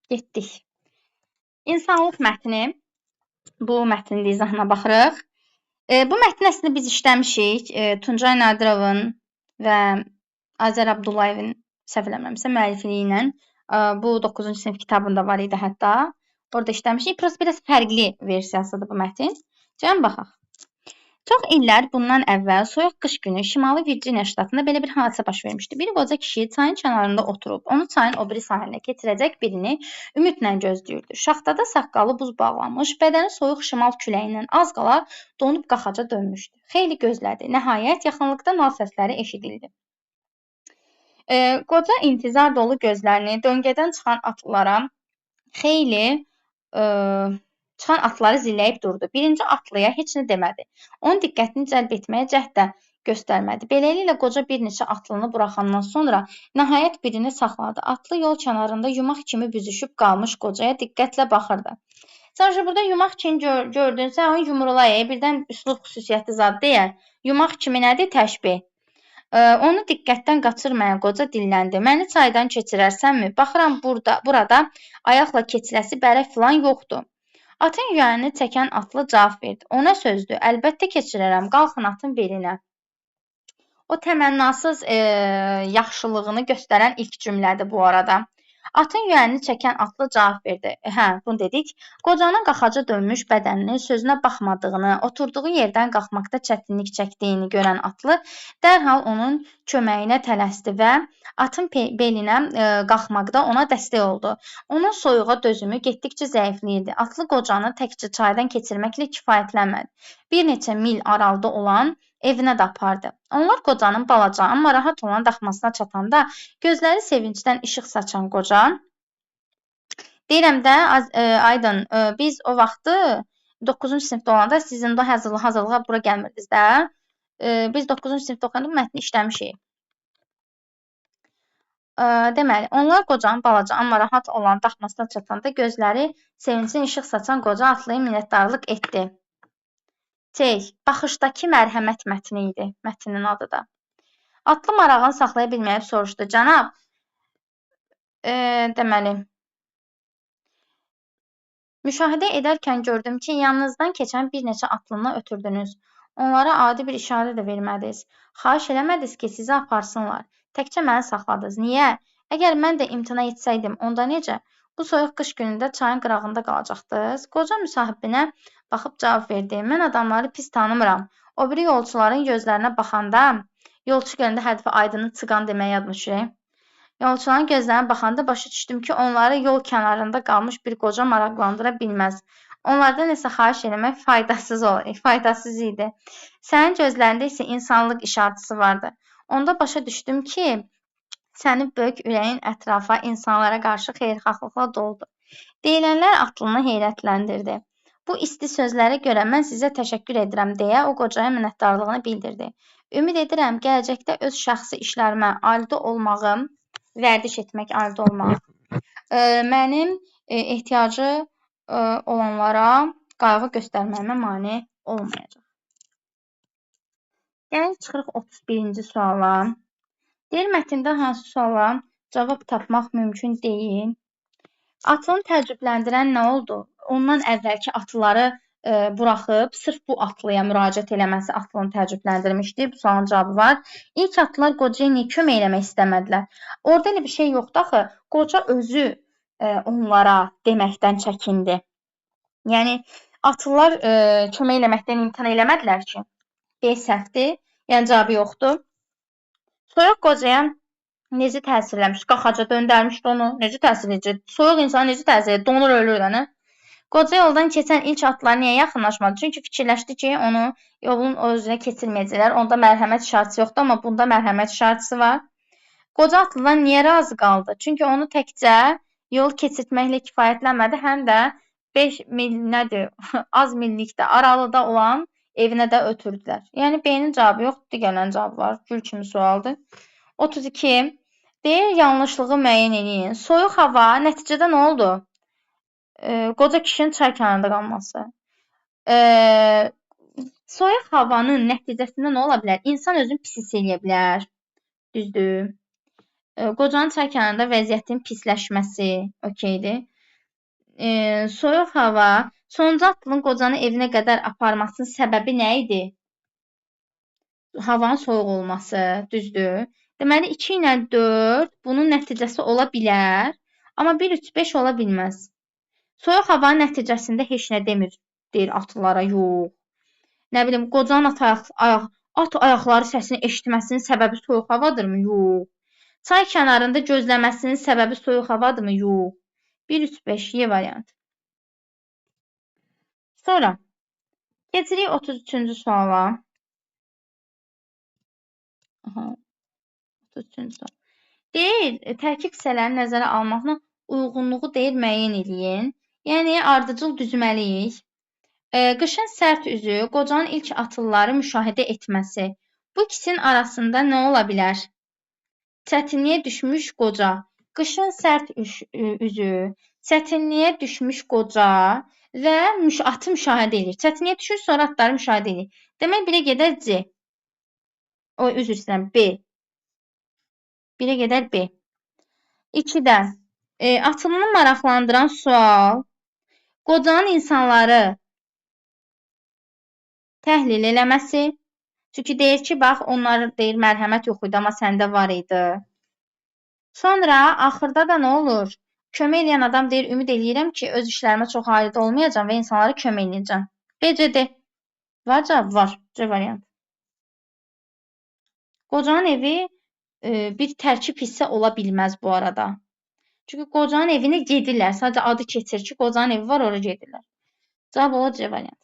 Getdik. İnsanlıq mətni. Bu mətnin izahına baxırıq. Bu mətni əslində biz işləmişik. Tuncay Nadirovun və Azər Abdullayevin səhv eləmirəmsə müəllifliyi ilə. Bu 9-cu sinif kitabında var idi hətta. Orada işləmişik. Biraz fərqli versiyasıdır bu mətn. Gəlin baxaq. Çox illər bundan əvvəl soyuq qış günü Şimali Virciniya ştatında belə bir hadisə baş vermişdi. Bir qoca kişi çayın kənarında oturub, onu çayın o biri sahilinə keçirəcək birini ümidlə gözləyirdi. Şaxtada saqqalı buz bağlanmış, bədəni soyuq şimal küləyindən az qala donub qaxaca dönmüşdü. Xeyli gözlədi. Nəhayət yaxınlıqda nal səsləri eşidildi. Qoca intizar dolu gözlərini döngədən çıxan atları zilləyib durdu. Birinci atlıya heç nə demədi. Onun diqqətini cəlb etməyə cəhd də göstərmədi. Beləliklə qoca bir neçə atlını buraxandan sonra nəhayət birini saxladı. Atlı yol kənarında yumaq kimi büzüşüb qalmış qocaya diqqətlə baxırdı. Sən burada yumaq kimi gördünsə, onu yumrulayır. Birdən üslub xüsusiyyəti zad deyər. Yumaq kimi nədir? Təşbih. Onu diqqətdən qaçırmayan qoca dilləndi. Məni çaydan keçirərsənmi? Baxıram burada ayaqla keçiləsi bərək filan yoxdur. Atın yüyənini çəkən atlı cavab verdi. O nə sözdür? Əlbəttə keçirərəm. Qalxın atın belinə. O təmənnasız yaxşılığını göstərən ilk cümlədir bu arada. Atın yüyənini çəkən atlı cavab verdi. Bunu dedik. Qocanın qaxaca dönmüş bədəninin sözünə baxmadığını, oturduğu yerdən qalxmaqda çətinlik çəkdiyini görən atlı dərhal onun köməyinə tələsdi və atın belinə qalxmaqda ona dəstək oldu. Onun soyuğa dözümü getdikcə zəifləyirdi. Atlı qocanı təkcə çaydan keçirməklə kifayətlənmədi. Bir neçə mil aralıda olan evinə də apardı. Onlar qocanın balaca, amma rahat olan daxmasına çatanda gözləri sevincdən işıq saçan qoca deyirəm də, Aydın, biz o vaxtı 9-cu sinifdə olanda sizin də hazırlığa bura gəlmirdiniz də. Biz 9-cu sinifdə oxuyanda bu mətni işləmişik. Deməli, onlar qocanın balaca, amma rahat olan daxmasına çatanda gözləri sevincdən işıq saçan qoca atlıya minnətdarlıq etdi. Baxışdakı mərhəmət mətni idi, mətnin adı da. Atlı marağını saxlaya bilməyib soruşdu. Cənab, deməli, müşahidə edərkən gördüm ki, yanınızdan keçən bir neçə atlını ötürdünüz. Onlara adi bir işarə də vermədiniz. Xahiş eləmədiniz ki, sizi aparsınlar. Təkcə məni saxladınız. Niyə? Əgər mən də imtina etsəydim, onda necə? Bu soyuq qış günündə çayın qırağında qalacaqdınız. Qoca müsahibinə baxıb cavab verdi. Mən adamları pis tanımıram. O biri yolçuların gözlərinə baxanda, yolçu gələndə hədfi Aydını çıqan deməyə yadmışı. Yolçuların gözlərinə baxanda başa düşdüm ki, onları yol kənarında qalmış bir qoca maraqlandıra bilməz. Onlardan nəsə xahiş eləmək faydasız idi. Sənin gözlərində isə insanlıq işarəsi vardı. Onda başa düşdüm ki, sənin böyük ürəyin ətrafa, insanlara qarşı xeyirxahlıqla doldu. Deyilənlər atlını heyrətləndirdi. Bu isti sözlərə görə mən sizə təşəkkür edirəm deyə o qocaya minnətdarlığını bildirdi. Ümid edirəm gələcəkdə öz şəxsi işlərimə aid olmağım, vərdiş etmək aid olmaq, mənim ehtiyacı olanlara qayğı göstərməyimə mane olmayacaq. Gəlin çıxırıq 31-ci suala. Deyir, mətndə hansı suala cavab tapmaq mümkün deyil? Atlını təəccübləndirən nə oldu? Ondan əvvəlki atlıları buraxıb, sırf bu atlıya müraciət eləməsi atlını təəccübləndirmişdi. Bu sualın cavabı var. İlk atlılar qocaya niyə kömək eləmək istəmədilər? Orada elə bir şey yoxdur axı. Qoca özü onlara deməkdən çəkindi. Yəni, atlılar kömək eləməkdən imtina eləmədilər ki. B səhvdir, yəni cavabı yoxdur. Soyuq qocaya necə təsir eləmiş? Qaxaca döndərmişdi onu. Necə təsir edəcək? Soyuq insana necə təsir edəcək? Donur, ölür də, nə? Qoca yoldan keçən ilk atlar niyə yaxınlaşmadı? Çünki fikirləşdi ki, onu yolun özünə keçirməyəcəklər. Onda mərhəmət işarəsi yoxdur, amma bunda mərhəmət işarəsi var. Qoca atlıdan niyə razı qaldı? Çünki onu təkcə yol keçirtməklə kifayətlənmədi, həm də 5 mil nədir? Az millikdə aralıda olan evinə də ötürdülər. Yəni, B-nin cavabı yoxdur, digərlərin cavabı var. Gül kimi sualdır. 32. Deyir, yanlışlığı müəyyən edin. Soyuq hava nəticədə nə oldu? Qoca kişinin çay kənarında qalması. Soyuq havanın nəticəsində nə ola bilər? İnsan özünü pis hiss eləyə bilər. Düzdür. Qocanın çay kənarında vəziyyətin pisləşməsi okeydir. soyuq hava sonuncu atlının qocanı evinə qədər aparmasının səbəbi nə idi? Havanın soyuq olması, düzdür. Deməli 2 ilə 4 bunun nəticəsi ola bilər, amma 1, 3, 5 ola bilməz. Soyuq havanın nəticəsində heç nə demir, deyir atlılara, yox. Nə bilim, qocanın at ayaqları səsini eşitməsinin səbəbi soyuq havadırmı? Yox. Çay kənarında gözləməsinin səbəbi soyuq havadırmı? Yox. 1, 3, 5, Y variantı. Sonra, keçirik 33-cü suala. Aha, 33-cü sual. Deyir, tərkib hissələrini nəzərə almaqla uyğunluğu deyir müəyyən eləyin. Yəni, ardıcıl düzməliyik. Qışın sərt üzü, qocanın ilk atılları müşahidə etməsi. Bu ikisinin arasında nə ola bilər? Çətinliyə düşmüş qoca. Qışın sərt üzü, çətinliyə düşmüş qoca və atı müşahidə edir. Çətinliyə düşür, sonra atları müşahidə edir. Demək, birə gedər C. Üzr istəyirəm, B. Birə gedər B. 2-də atılını maraqlandıran sual qocanın insanları təhlil eləməsi. Çünki deyir ki, bax, onlar deyir mərhəmət yox idi, amma səndə var idi. Sonra axırda da nə olur? Kömək eləyən adam deyir, ümid eləyirəm ki, öz işlərimə çox aid olmayacam və insanlara kömək eləyəcəm. BCD. Var cavab? Var. C variant. Qocanın evi bir tərkib hissə ola bilməz bu arada. Çünki qocanın evinə gedirlər. Sadəcə adı keçir ki, qocanın evi var, oraya gedirlər. Cavab olar C variant.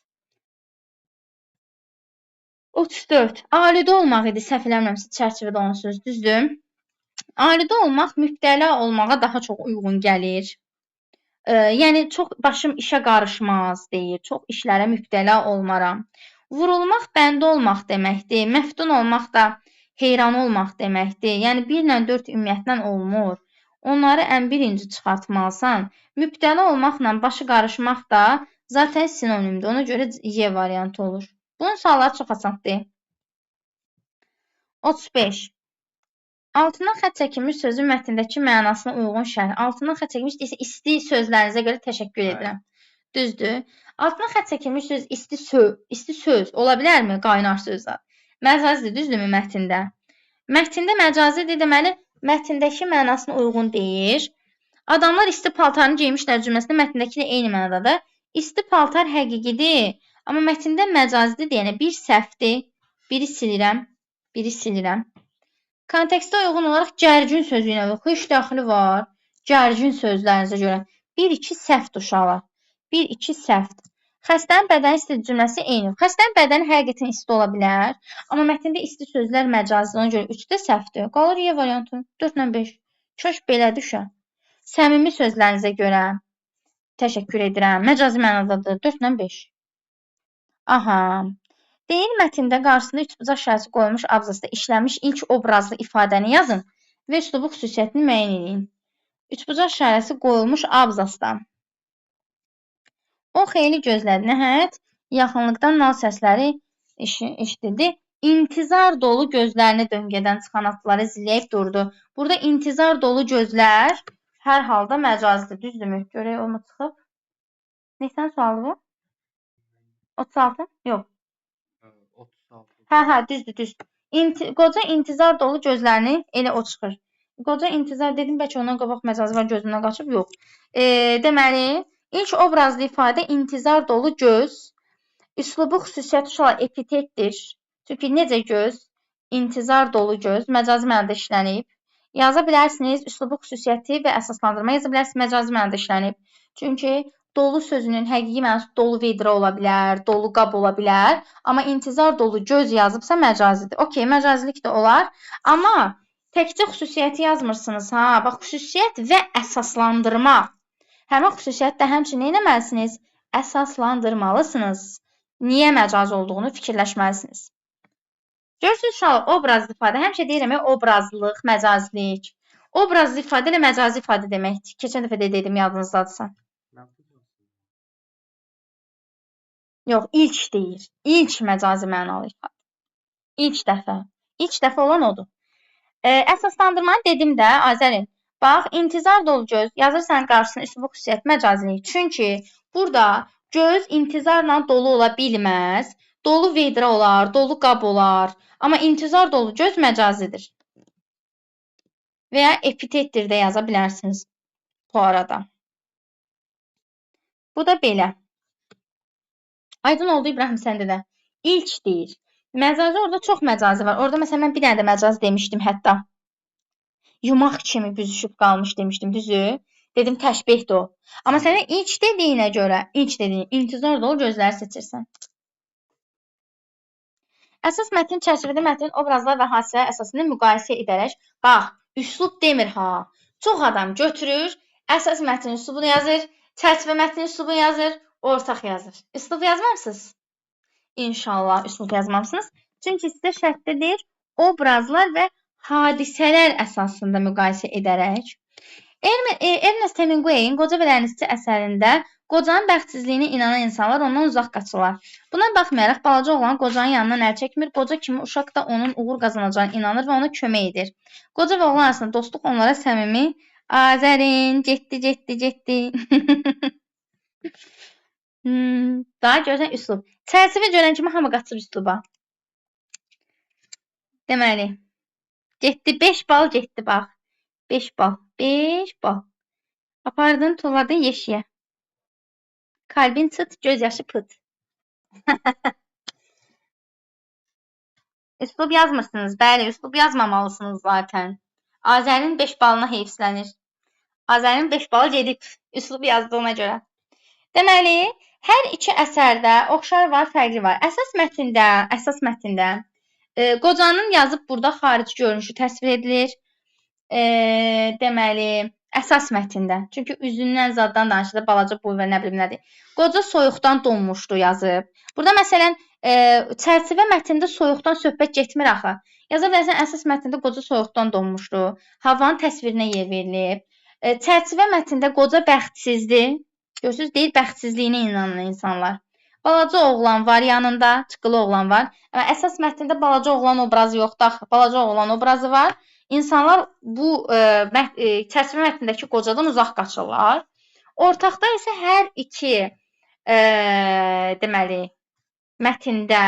34. Alidə olmaq idi, səhv eləmirəmsə çərçivədə olan söz, düzdür? Alidə olmaq mübtəla olmağa daha çox uyğun gəlir. Yəni, çox başım işə qarışmaz, deyir. Çox işlərə mübtəla olmaram. Vurulmaq bəndə olmaq deməkdir. Məftun olmaq da heyran olmaq deməkdir. Yəni, 1 ilə 4 ümumiyyətlə olmur. Onları ən birinci çıxartmalısan. Mübtəla olmaqla başı qarışmaq da zaten sinonimdir. Ona görə Y variantı olur. Bunun sualları çox asandır. 35. Altından xətt çəkilmiş sözün mətndəki mənasına uyğun şərh. Altından xətt çəkilmiş isti sözlərinizə görə təşəkkür edirəm. Düzdür. Altından xətt çəkilmiş söz isti söz ola bilərmi? Qaynar sözlər. Məcazidir, düzdürmü mətndə? Mətndə məcazidir, deməli, mətndəki mənasına uyğun deyir. Adamlar isti paltarını geymişlər cümləsində mətndəki ilə eyni mənadadır. İsti paltar həqiqidir, amma mətndə məcazidir deyənə bir səhvdir. Biri silirəm. Kontekstə uyğun olaraq gərgin sözü ilə yox, heç daxili var. Gərgin sözlərinizə görə. 1-2 səhvdir uşaqlar. 1-2 səhvdir. Xəstənin bədəni isti cümləsi eyni. Xəstənin bədəni həqiqətən isti ola bilər. Amma mətndə isti sözlər məcazidir. Ona görə 3-də səhvdir. Qalır Y variantı. 4 ilə 5. Köş belədir uşaq. Səmimi sözlərinizə görə təşəkkür edirəm. Məcazi mənadadır. 4 ilə 5. Aha. Deyir mətndə qarşısında üçbucaq şərəsi qoyulmuş abzasda işlənmiş ilk obrazlı ifadəni yazın və üslubun xüsusiyyətini müəyyən edin. Üçbucaq şərəsi qoyulmuş abzasda. O xeyli gözlədi. Nəhayət, yaxınlıqdan nal səsləri eşidildi. İntizar dolu gözlərini döngədən çıxan atları izləyib durdu. Burada intizar dolu gözlər hər halda məcazidir. Düzdürmü? Görək o mu çıxıb? Neçən sualı bu? 36? Yox. 36. Düzdür. Qoca intizar dolu gözlərini elə o çıxır. Qoca intizar dedim, bəlkə ondan qabaq məcazi var, gözündən qaçıb, yox. Deməli, ilk obrazlı ifadə intizar dolu göz, üslubu xüsusiyyəti uşaqlar epitetdir. Çünki necə göz, intizar dolu göz, məcazi mənada işlənib. Yaza bilərsiniz, üslubu xüsusiyyəti və əsaslandırma yaza bilərsiniz, məcazi mənada işlənib. Çünki dolu sözünün həqiqi mənası dolu vedrə ola bilər, dolu qab ola bilər. Amma intizar dolu göz yazıbsa məcazidir. Okey, məcazilik də olar. Amma təkcə xüsusiyyəti yazmırsınız. Bax, xüsusiyyət və əsaslandırma. Həmin xüsusiyyətdə həmçinin nə etməlisiniz? Əsaslandırmalısınız. Niyə məcazi olduğunu fikirləşməlisiniz. Görürsünüz, obrazlı ifadə. Həmişə deyirəm, obrazlıq, məcazilik. Obrazlı ifadə ilə məcazi ifadə deməkdir. Keçən dəfə də dedim, yadınızdadırsa. Yox, ilk deyir. İlk məcazi mənalı ifadə. İlk dəfə. İlk dəfə olan odur. Əsaslandırmanı dedim də, Azərin. Bax, intizar dolu göz yazırsan qarşısına üslub xüsusiyyət məcazi. Çünki burada göz intizarla dolu ola bilməz. Dolu vedrə olar, dolu qab olar. Amma intizar dolu göz məcazidir. Və ya epitetdir də yaza bilərsiniz bu arada. Bu da belə. Aydın oldu İbrahim səndə də. İlk deyir. Məcazi orada çox məcazi var. Orada məsələn mən bir dənə də məcaz demişdim hətta. Yumaq kimi büzüşüb qalmış demişdim, düzü? Dedim təşbehdir o. Amma sənə ilk dediyinə görə, ilk dediyin intizar dolu gözləri seçirsən. Əsas mətn çərçivədə mətnin obrazlar və hadisələr əsasını müqayisə edərək, bax, üslub demir ha. Çox adam götürür, əsas mətnin üslubunu yazır, çərçivə mətnin üslubunu yazır, ortaq yazır. Üslub yazmamısınız? İnşallah üslub yazmamısınız. Çünki sizə şərtdə deyir, obrazlar və hadisələr əsasında müqayisə edərək. Ernest Hemingway'in Qoca və Dənizçi əsərində qocanın bəxtsizliyinə inanan insanlar ondan uzaq qaçırlar. Buna baxmayaraq balaca oğlan qocanın yanından əl çəkmir, qoca kimi uşaq da onun uğur qazanacağına inanır və ona kömək edir. Qoca və oğlan arasında dostluq onlara səmimi, Azərin, getdi. Daha görsən üslub. Çərçivə görən kimi hamı qaçır üsluba. Deməli, getdi 5 bal getdi bax. 5 bal. 5 bal. Apardın, tulladın yeşiyə. Kalbin çıt, göz yaşı pıt. Üslub yazmırsınız. Bəli, üslub yazmamalısınız zaten. Azərin 5 balına heyfslənir. Azərin 5 balı gedib üslub yazdığına görə. Deməli, hər iki əsərdə oxşar var, fərqli var. Əsas mətndə qocanın yazıb burada xarici görünüşü təsvir edilir. Deməli, əsas mətndə. Çünki üzündən, zaddan danışır, balaca boy və nə bilim nədir. Qoca soyuqdan donmuşdu yazıb. Burada məsələn, çərçivə mətndə soyuqdan söhbət getmir axı. Yaza bilərsən, əsas mətndə qoca soyuqdan donmuşdu. Havanın təsvirinə yer verilib. Çərçivə mətndə qoca bəxtsizdir. Görürsünüz, deyir, bəxtsizliyinə inanan insanlar. Balaca oğlan var yanında, çıqqılı oğlan var. Əsas mətndə balaca oğlan obrazı yoxdur axı. Balaca oğlan obrazı var. İnsanlar bu çərçivə mətnindəki qocadan uzaq qaçırlar. Ortaqda isə hər iki deməli mətndə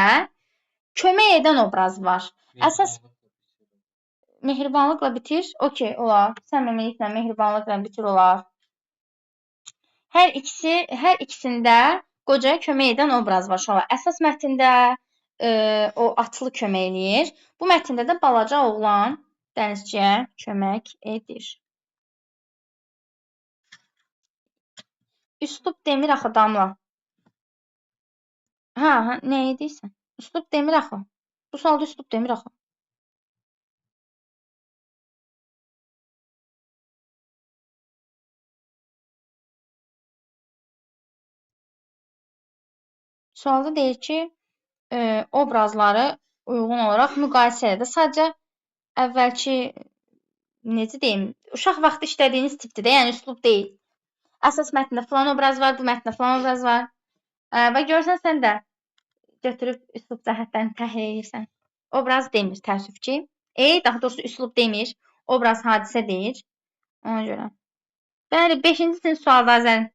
kömək edən obraz var. Əsas mehribanlıqla bitir. Okey, olar. Səmimiliklə, mehribanlıqla bitir olar. Hər ikisində qocaya kömək edən obraz var. Şola. Əsas mətndə o atlı kömək eləyir. Bu mətndə də balaca oğlan dənizçiyə kömək edir. Üslub demir axı Damla. Hə, nə edirsən? Üslub demir axı. Bu sualda üslub demir axı. Sualda deyir ki, obrazları uyğun olaraq müqayisə edir. Sadəcə əvvəlki, necə deyim, uşaq vaxtı işlədiyiniz tipdir də, yəni üslub deyil. Əsas mətndə filan obraz var, bu mətndə filan obraz var. Və görsən sən də götürüb üslub cəhətdən təhlil edirsən. Obraz demir, təəssüf ki. Daha doğrusu üslub demir, obraz hadisə deyir. Ona görə. Bəli, 5-ci sinif sualda Azərin.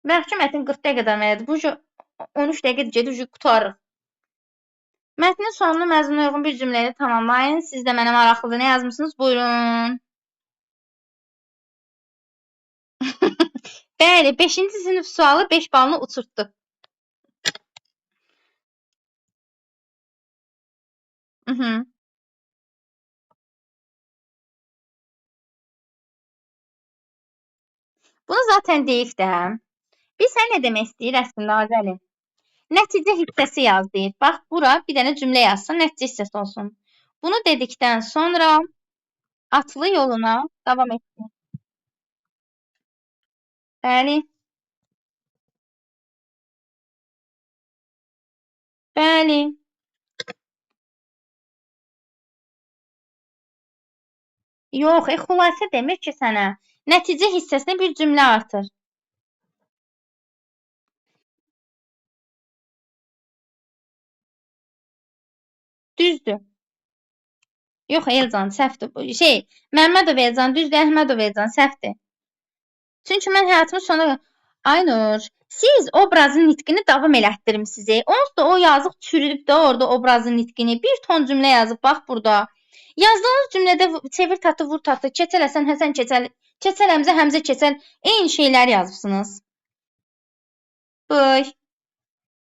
Məhkum mətn 40 dəqiqədən məlidir. Bu 13 dəqiqə gedib qutarır. Mətnin sonunu məzmuna uyğun bir cümlə ilə tamamlayın. Siz də mənə maraqlıdır. Nə yazmısınız? Buyurun. Bəli, 5-ci sinif sualı 5 balını uçurtdu. Bunu zaten deyib də. Bilsən nə demək istəyir əslində Azəli? Nəticə hissəsi yaz deyir. Bax, bura bir dənə cümlə yazsın, nəticə hissəsi olsun. Bunu dedikdən sonra atlı yoluna davam etsin. Bəli. Bəli. Yox, xülasə demir ki sənə. Nəticə hissəsinə bir cümlə artır. Düzdür. Yox, Elcan səhvdir. Məmmədov Elcan düzdür, Əhmədov Elcan səhvdir. Çünki mən həyatımın sonuna Aynur, siz obrazın nitqini davam elətdirmisiniz. Onsuz da o yazıq çürüdüb də orada obrazın nitqini. Bir ton cümlə yazıb bax burada. Yazdığınız cümlədə çevir tatı, vur tatı, keçələsən, Həsən keçəl, keçələmzə, Həmzə keçəl, eyni şeylər yazıbsınız. Bıy.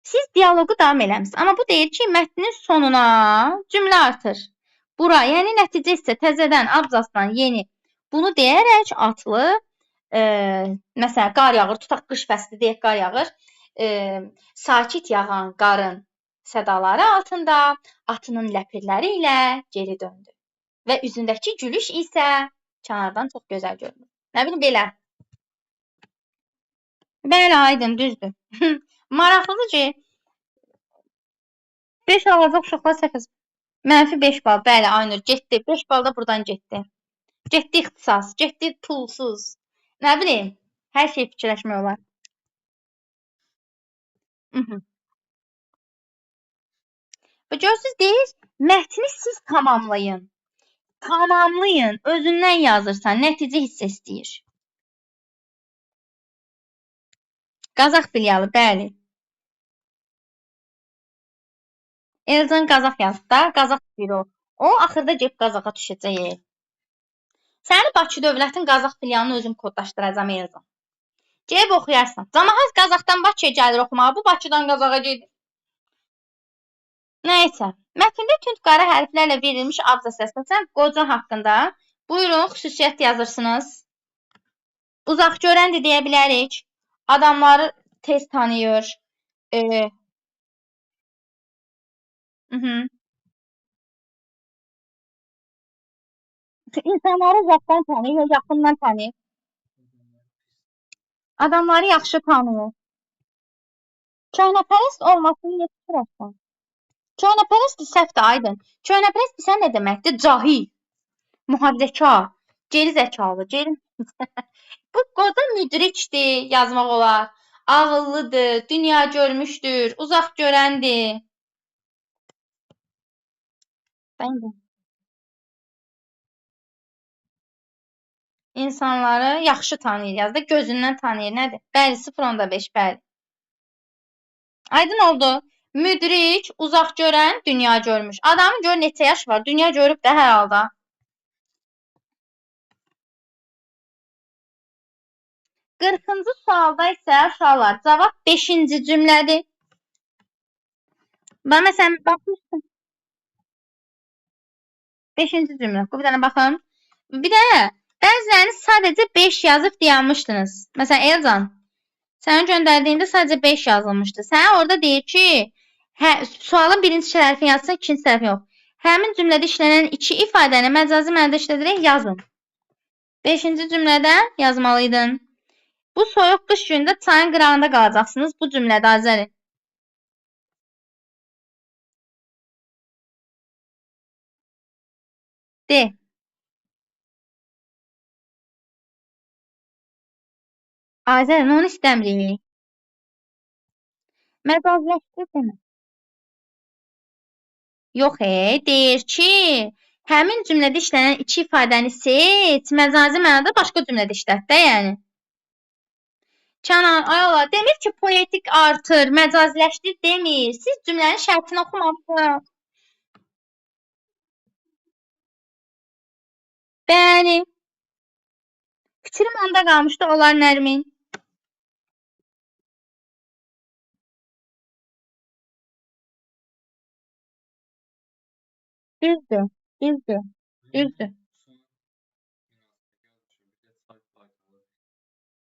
Siz dialoqu davam eləmisiniz. Amma bu deyir ki, mətnin sonuna cümlə artır. Bura, yəni nəticə isə təzədən, abzasdan yeni. Bunu deyərək atlı, məsələn, qar yağır, tutaq qış fəsli deyək, qar yağır. Sakit yağan qarın sədaları altında atının ləpirləri ilə geri döndü. Və üzündəki gülüş isə kənardan çox gözəl görünür. Nə bilim, belə. Bəli, aydın, düzdür. Maraqlıdır ki, 5 alacaq uşaqlar 8. -5 bal. Bəli, Aynur, getdi. 5 bal da buradan getdi. Getdi ixtisas, getdi pulsuz. Nə bilim, hər şey fikirləşmək olar. Və görürsünüz, deyir, mətni siz tamamlayın. Tamamlayın. Özündən yazırsan, nəticə hiss istəyir. Qazax filialı, bəli. Elcan Qazax yazdı da, Qazax biri o. O, axırda gəlib Qazaxa düşəcək. Səni Bakı Dövlətin Qazax filialını özüm kodlaşdıracam Elcan. Gəlib oxuyarsan. Camaat Qazaxdan Bakıya gəlir oxumağa, bu Bakıdan Qazaxa gedir. Nəysə, mətndə tünd qara hərflərlə verilmiş abzas əsasən qoca haqqında buyurun xüsusiyyət yazırsınız. Uzaq görəndir deyə bilərik. Adamları tez tanıyır. İnsanları uzaqdan tanıyır, yaxından tanıyır. Adamları yaxşı tanıyır. Köhnəpərəst olmasını yetişdirəsən. Köhnəpərəst səhvdir, aydın. Köhnəpərəst isə nə deməkdir? Cahil, mühafizəkar, geri zəkalı, Bu qoca müdrikdir, yazmaq olar. Ağıllıdır, dünya görmüşdür, uzaq görəndir. Bəncə. İnsanları yaxşı tanıyır, yazdı. Gözündən tanıyır, nədir? Bəli, 0.5, bəli. Aydın oldu. Müdrik, uzaq görən, dünya görmüş. Adamın gör neçə yaş var, dünya görüb də hər halda. 40-cı sualda isə uşaqlar, cavab 5-ci cümlədir. Məsələn, baxmışsın. 5-ci cümlə. Bir dənə baxın. Bir də bəziləriniz sadəcə 5 yazıb dayanmışdınız. Məsələn, Elcan, sənə göndərdiyimdə sadəcə 5 yazılmışdı. Sənə orada deyir ki, sualın birinci tərəfini yazsan, ikinci tərəfini yox. Həmin cümlədə işlənən iki ifadəni məcazi mənada işlədirək yazın. 5-ci cümlədə yazmalıydın. Bu soyuq qış günündə çayın qırağında qalacaqsınız. Bu cümlədə Azəri. De. Azəri, onu istəmirik. Məcazləşdir demə. Yox, deyir ki, həmin cümlədə işlənən iki ifadəni seç, məcazi mənada başqa cümlədə işlət də, yəni. Kənan, ay Allah, demir ki, poetik artır, məcaziləşdir demir. Siz cümlənin şərtini oxumamışsınız. Bəli. Fikrim onda qalmışdı, olar Nərmin. Düzdür, düzdür, düzdür.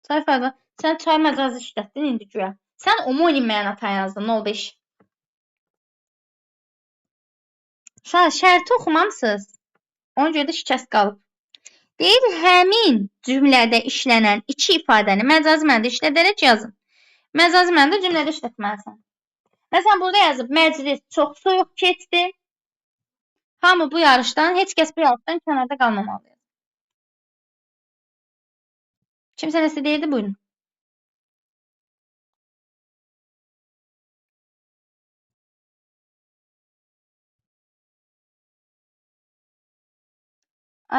Çay fayda. Sən çay məcazi işlətdin indi güya. Sən omonim mənata yazdın 05. Şərti oxumamısınız. Ona görə də şikəst qalıb. Deyir, həmin cümlədə işlənən iki ifadəni məcazi mənada işlədərək yazın. Məcazi mənada cümlədə işlətməlisən. Məsələn, burada yazıb, məclis çox soyuq keçdi. Hamı bu yarışdan, heç kəs bu yarışdan kənarda qalmamalıdır. Kimsə nəsə deyirdi, buyurun.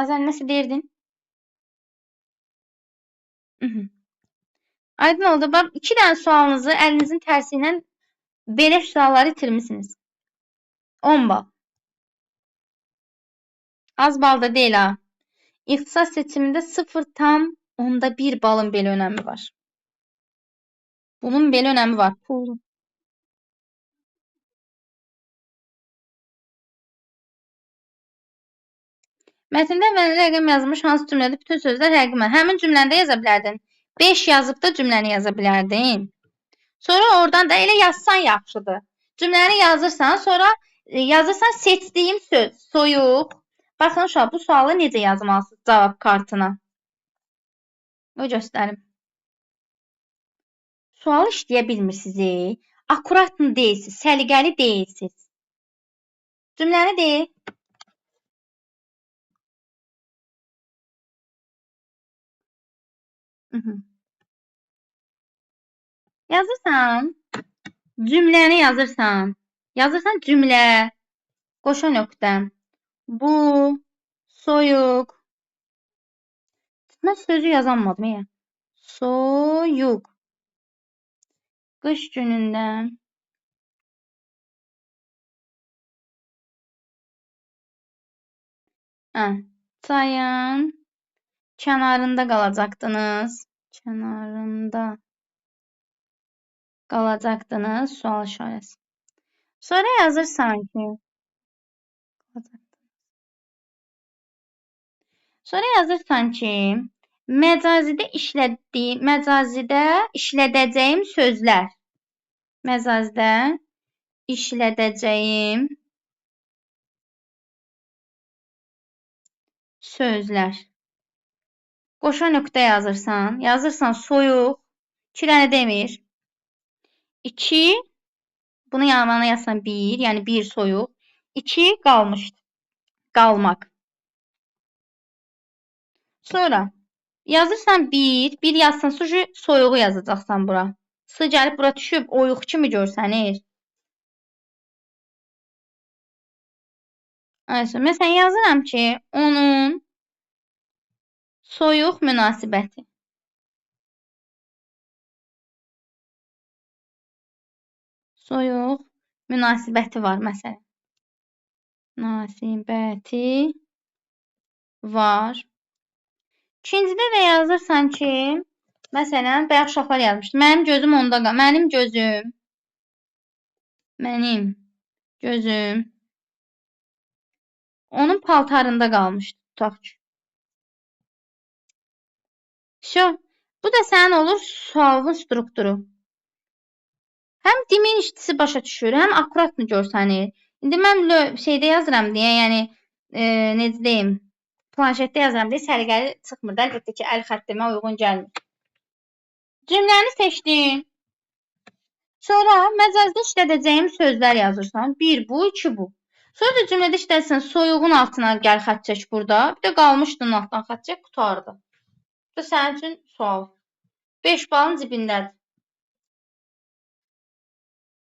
Azər nəsə deyirdin? Aydın oldu. Bax, 2 dənə sualınızı əlinizin tərsi ilə belə sualları itirmisiniz. 10 bal. Az bal da deyil ha. İxtisas seçimində 0,1 balın belə önəmi var. Bunun belə önəmi var. Mətndə əvvəlinə rəqəm yazılmış hansı cümlədə bütün sözlər rəqəmə. Həmin cümləndə yaza bilərdin. 5 yazıb da cümləni yaza bilərdin. Sonra oradan da elə yazsan yaxşıdır. Cümləni yazırsan, sonra yazırsan seçdiyim söz, soyuq. Baxın uşaq, bu sualı necə yazmalısınız cavab kartına. O göstərim. Sual işləyə bilmirsiniz. Akuratlı deyilsiniz, səliqəli deyilsiniz. Cümləni deyil. Yazırsan, cümləni yazırsan. Yazırsan cümlə, qoşa nöqtə. Bu, soyuq. Mən sözü yazamadım ya. Soyuq. Qış günündə. Çayın kənarında qalacaqdınız. Kənarında qalacaqdınız. Sual işarəsi. Sonra yazırsan ki, məcazidə işlədəcəyim sözlər. Məcazidə işlədəcəyim sözlər. Qoşa nöqtə yazırsan. Yazırsan soyuq. 2 dənə demir. 2, bunu yanına yazsan 1, yəni 1 soyuq. 2 qalmışdı. Qalmaq. Sonra yazırsan 1, 1 yazsan soyuğu yazacaqsan bura. S gəlib bura düşüb oyuq kimi görsənir. Məsələn, yazıram ki, onun soyuq münasibəti. Soyuq münasibəti var, məsələn. Münasibəti var. İkincidə də yazırsan ki, məsələn, bayaq uşaqlar yazmışdı. Mənim gözüm onda qalır. Mənim gözüm onun paltarında qalmışdı. Tutaq ki. Bu da sənin olur sualın strukturu. Həm demin işçisi başa düşür, həm akuratlı görsənir. İndi mən şeydə yazıram deyə, yəni necə deyim, planşetdə yazıram deyə səliqəli çıxmır da, əlbəttə ki, əl xəttimə uyğun gəlmir. Cümləni seçdin. Sonra məcazda işlədəcəyim sözlər yazırsan. 1 bu, 2 bu. Sonra da cümlədə işlədərsən, soyuğun altına gəl xətt çək burada. Bir də qalmışdın altdan xətt çək, qutardı. Bu da sənin üçün sual. 5 balın cibindədir.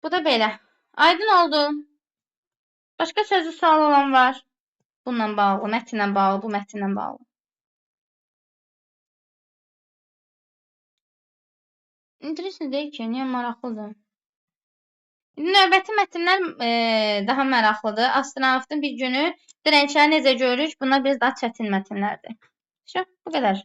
Bu da belə. Aydın oldu. Başqa sözlü sual olan var. Bununla bağlı, mətnlə bağlı, bu mətnlə bağlı. İntereсно deyil ki, niyə maraqlıdır? Növbəti mətnlər daha maraqlıdır. Astronavtın bir günü dirəngçiləri necə görürük? Bunlar biraz daha çətin mətnlərdir. Bu qədər.